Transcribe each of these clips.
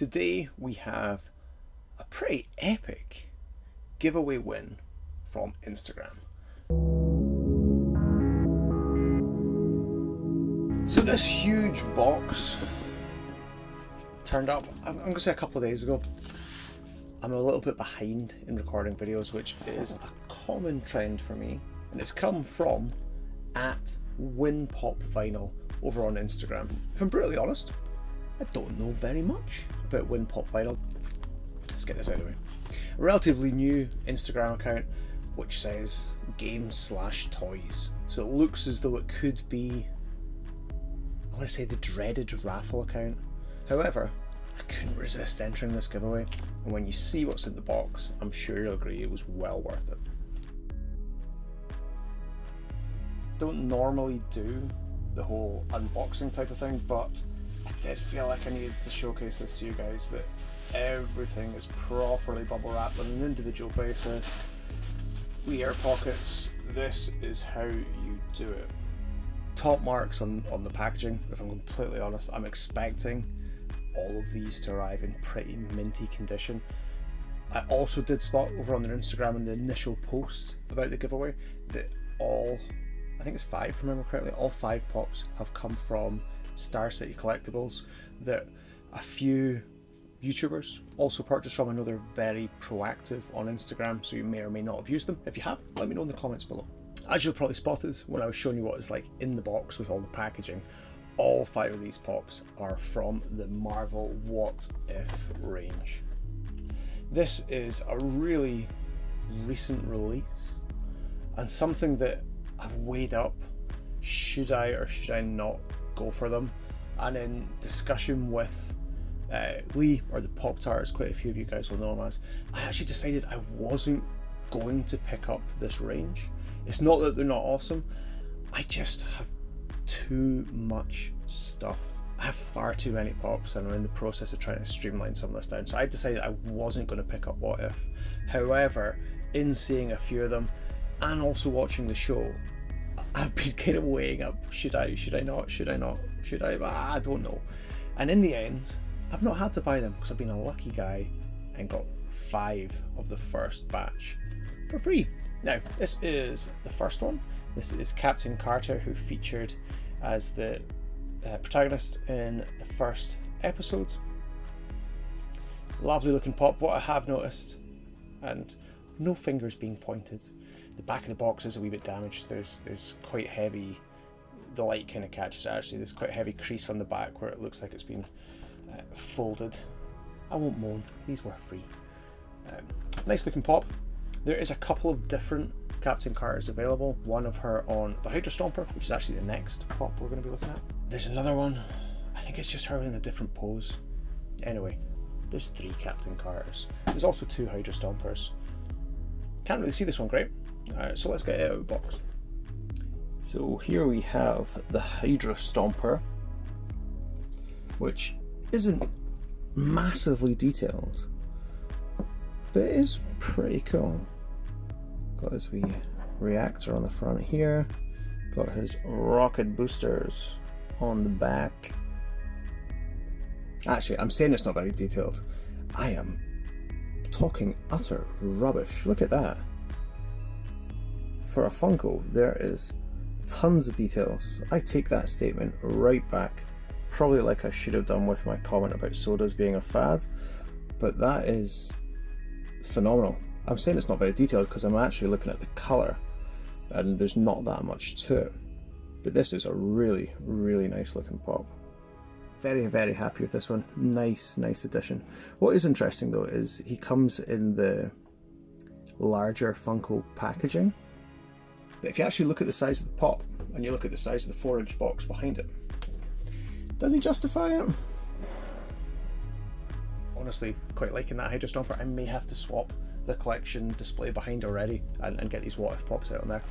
Today we have a pretty epic giveaway win from Instagram. So this huge box turned up, I'm going to say a couple of days ago. I'm a little bit behind in recording videos, which is a common trend for me, and it's come from @WinPopVinyl over on Instagram. If I'm brutally honest, I don't know very much about WinPopVinyl. Let's get this out of the way. A relatively new Instagram account which says games/toys. So it looks as though it could be, I want to say, the dreaded raffle account. However, I couldn't resist entering this giveaway, and when you see what's in the box, I'm sure you'll agree it was well worth it. Don't normally do the whole unboxing type of thing, but I did feel like I needed to showcase this to you guys, that everything is properly bubble wrapped on an individual basis. We air pockets, this is how you do it. Top marks on the packaging, if I'm completely honest. I'm expecting all of these to arrive in pretty minty condition. I also did spot over on their Instagram in the initial posts about the giveaway that all, I think it's 5 if I remember correctly, all 5 pops have come from Star City Collectibles that a few YouTubers also purchased from. I know they're very proactive on Instagram, so you may or may not have used them. If you have, let me know in the comments below. As you'll probably spotted when I was showing you what it's like in the box with all the packaging, all 5 of these pops are from the Marvel What If range. This is a really recent release and something that I've weighed up, should I or should I not go for them, and in discussion with Lee, or the Pop-Tart, as quite a few of you guys will know him as, I actually decided I wasn't going to pick up this range. It's not that they're not awesome, I just have too much stuff. I have far too many pops and I'm in the process of trying to streamline some of this down, so I decided I wasn't going to pick up What If. However, in seeing a few of them and also watching the show, I've been kind of weighing up, should I not, I don't know. And in the end, I've not had to buy them because I've been a lucky guy and got 5 of the first batch for free. Now, this is the first one. This is Captain Carter, who featured as the protagonist in the first episode. Lovely looking pop. What I have noticed, and no fingers being pointed, the back of the box is a wee bit damaged. There's quite heavy, the light kind of catches it actually, there's quite a heavy crease on the back where it looks like it's been folded. I won't moan, these were free. Nice looking pop. There is a couple of different Captain Carters available. One of her on the Hydra Stomper, which is actually the next pop we're going to be looking at. There's another one, I think it's just her in a different pose. Anyway, there's 3 Captain Carters. There's also 2 Hydra Stompers. Can't really see this one great, so let's get it out of the box. So here we have the Hydra Stomper, which isn't massively detailed, but it is pretty cool. Got his wee reactor on the front here, got his rocket boosters on the back. Actually, I'm saying it's not very detailed. I am talking utter rubbish. Look at that. For a Funko, there is tons of details. I take that statement right back, probably like I should have done with my comment about sodas being a fad, but that is phenomenal. I'm saying it's not very detailed because I'm actually looking at the colour and there's not that much to it, but this is a really, really nice looking pop. Very, very happy with this one. Nice addition. What is interesting though is he comes in the larger Funko packaging, but if you actually look at the size of the pop and you look at the size of the 4-inch box behind it, does he justify it? Honestly, quite liking that Hydra Stomper. I may have to swap the collection display behind already and get these What If pops out on there.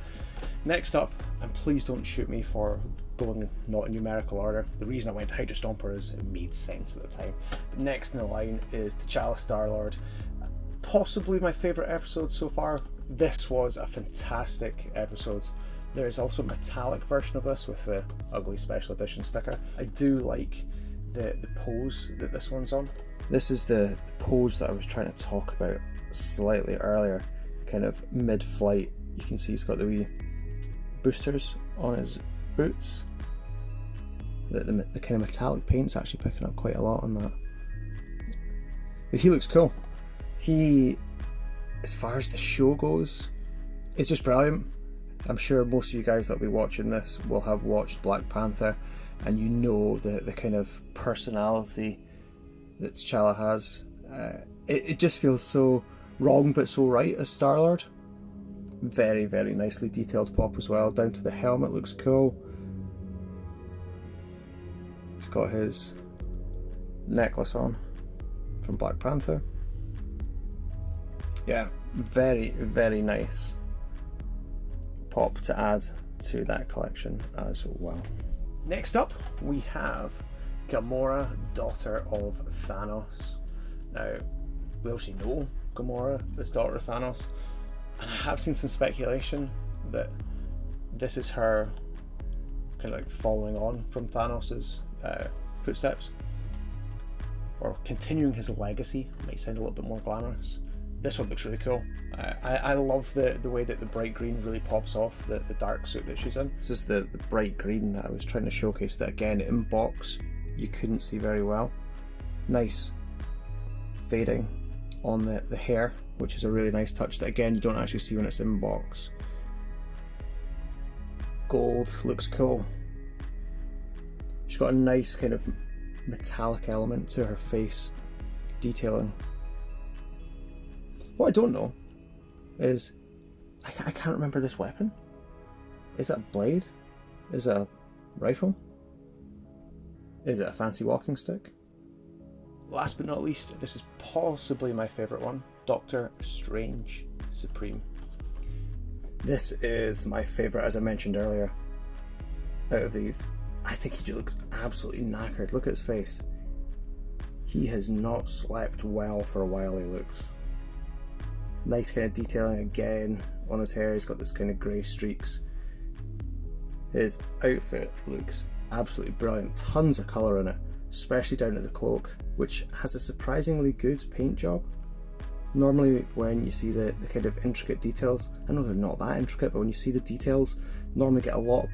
Next up, and please don't shoot me for going not in numerical order, the reason I went to Hydra Stomper is it made sense at the time. But next in the line is T'Challa StarLord. Possibly my favourite episode so far. This was a fantastic episode. There is also a metallic version of this with the ugly special edition sticker. I do like the pose that this one's on. This is the pose that I was trying to talk about slightly earlier, kind of mid-flight. You can see he's got the wee boosters on his boots. The kind of metallic paint's actually picking up quite a lot on that. But he looks cool. He, as far as the show goes, it's just brilliant. I'm sure most of you guys that'll be watching this will have watched Black Panther, and you know the kind of personality that T'Challa has. It just feels so wrong but so right as StarLord. Very, very nicely detailed pop as well, down to the helmet, looks cool. He's got his necklace on from Black Panther. Yeah, very, very nice pop to add to that collection as well. Next up, we have Gamora, daughter of Thanos. Now, we obviously know Gamora is daughter of Thanos, and I have seen some speculation that this is her kind of like following on from Thanos's footsteps, or continuing his legacy. Might sound a little bit more glamorous. This one looks really cool. I love the way that the bright green really pops off the dark suit that she's in. This is the bright green that I was trying to showcase, that again in box you couldn't see very well. Nice fading on the hair, which is a really nice touch that again you don't actually see when it's in box. Gold looks cool. She's got a nice kind of metallic element to her face detailing. What I don't know is, I can't remember this weapon. Is it a blade? Is it a rifle? Is it a fancy walking stick? Last but not least, this is possibly my favourite one, Doctor Strange Supreme. This is my favourite, as I mentioned earlier, out of these. I think he just looks absolutely knackered. Look at his face. He has not slept well for a while, he looks. Nice kind of detailing again on his hair. He's got this kind of grey streaks. His outfit looks absolutely brilliant. Tons of colour in it, especially down to the cloak, which has a surprisingly good paint job. Normally when you see the kind of intricate details, I know they're not that intricate, but when you see the details, normally get a lot of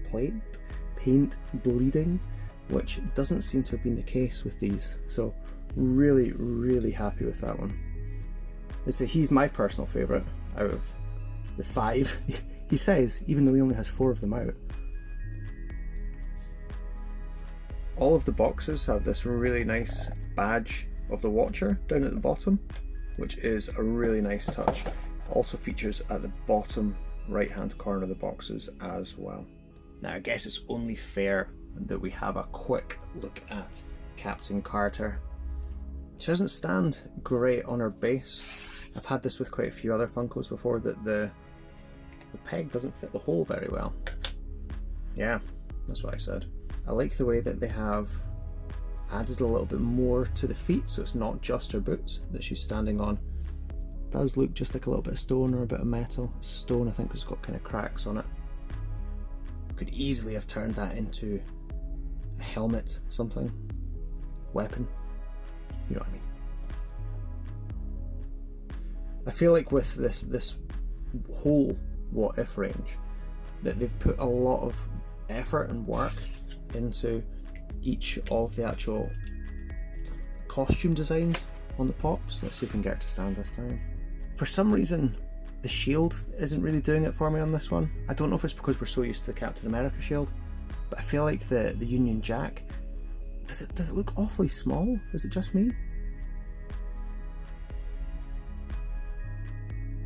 paint bleeding, which doesn't seem to have been the case with these. So really, really happy with that one. He's my personal favourite out of the 5. He says, even though he only has 4 of them out. All of the boxes have this really nice badge of the Watcher down at the bottom, which is a really nice touch. Also features at the bottom right hand corner of the boxes as well. Now I guess it's only fair that we have a quick look at Captain Carter. She doesn't stand great on her base. I've had this with quite a few other Funkos before, that the peg doesn't fit the hole very well. Yeah, that's what I said. I like the way that they have added a little bit more to the feet, so it's not just her boots that she's standing on. It does look just like a little bit of stone or a bit of metal. Stone, I think, has got kind of cracks on it. Could easily have turned that into a helmet, something, weapon, you know what I mean. I feel like with this whole What If range, that they've put a lot of effort and work into each of the actual costume designs on the pops. Let's see if we can get it to stand this time. For some reason, the shield isn't really doing it for me on this one. I don't know if it's because we're so used to the Captain America shield, but I feel like the Union Jack, does it look awfully small? Is it just me?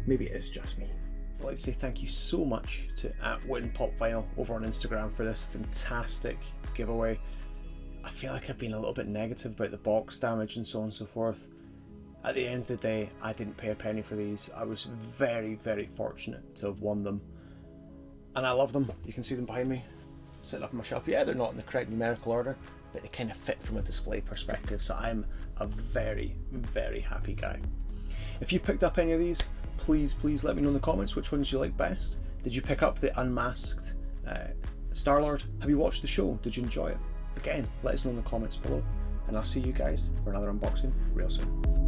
Maybe it is just me. I'd like to say thank you so much to @WinPopVinyl over on Instagram for this fantastic giveaway. I feel like I've been a little bit negative about the box damage and so on and so forth. At the end of the day, I didn't pay a penny for these. I was very, very fortunate to have won them. And I love them. You can see them behind me, sitting up on my shelf. Yeah, they're not in the correct numerical order, but they kind of fit from a display perspective. So I'm a very, very happy guy. If you've picked up any of these, please let me know in the comments which ones you like best. Did you pick up the unmasked StarLord? Have you watched the show? Did you enjoy it? Again, let us know in the comments below. and I'll see you guys for another unboxing real soon.